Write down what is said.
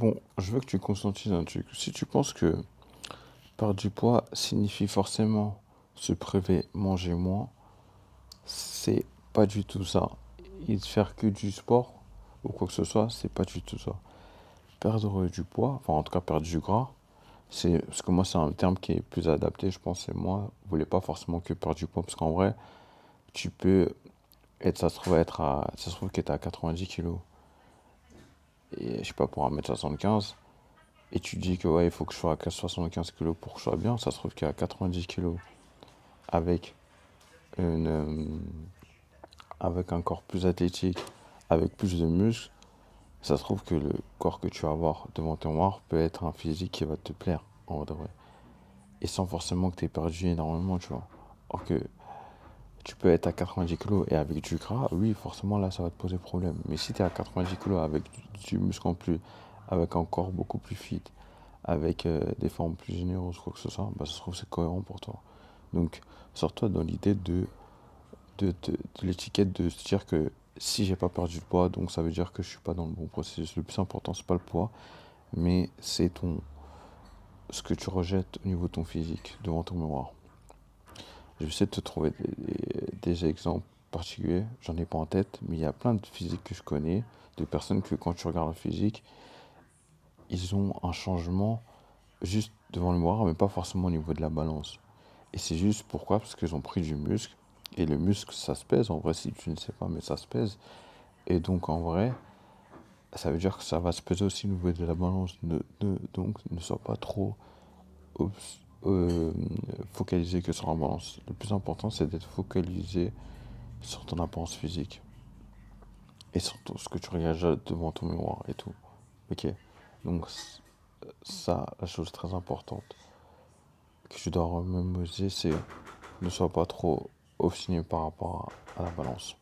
Bon, je veux que tu conscientises un truc. Si tu penses que perdre du poids signifie forcément se priver, manger moins, c'est pas du tout ça. Et de faire que du sport ou quoi que ce soit, c'est pas du tout ça. Perdre du poids, enfin en tout cas perdre du gras, c'est parce que moi c'est un terme qui est plus adapté, je pense. Et moi, je voulais pas forcément que perdre du poids parce qu'en vrai, tu peux être, ça se trouve que t'es à 90 kilos et je sais pas pour 1m75 et tu dis que ouais, il faut que je sois à 75 kilos pour que je sois bien, ça se trouve qu'à 90 kilos avec une, avec un corps plus athlétique, avec plus de muscles, ça se trouve que le corps que tu vas avoir devant ton miroir peut être un physique qui va te plaire, en vrai. Et sans forcément que tu aies perdu énormément, tu vois. Or que tu peux être à 90 kilos et avec du gras, oui, forcément là, ça va te poser problème. Mais si tu es à 90 kilos avec du muscle en plus, avec un corps beaucoup plus fit, avec des formes plus généreuses, quoi que ce soit, bah, ça se trouve c'est cohérent pour toi. Donc, sors-toi dans l'idée de l'étiquette de se dire que si j'ai pas perdu de poids, donc ça veut dire que je suis pas dans le bon processus. Le plus important, c'est pas le poids, mais c'est ce que tu rejettes au niveau de ton physique devant ton miroir. Je vais essayer de te trouver des exemples particuliers, j'en ai pas en tête, mais il y a plein de physiques que je connais, de personnes que quand tu regardes leur physique, ils ont un changement juste devant le miroir, mais pas forcément au niveau de la balance. Et c'est juste pourquoi? Parce qu'ils ont pris du muscle. Et le muscle, ça se pèse. En vrai, si tu ne sais pas, mais ça se pèse. Et donc, en vrai, ça veut dire que ça va se peser aussi au niveau de la balance. Donc, ne sois pas trop euh, focalisé que sur la balance. Le plus important, c'est d'être focalisé sur ton apparence physique. Et sur ce que tu regardes devant ton miroir et tout. Ok. Donc, ça, la chose très importante que tu dois mémoriser, c'est ne sois pas trop obstiné par rapport à la balance.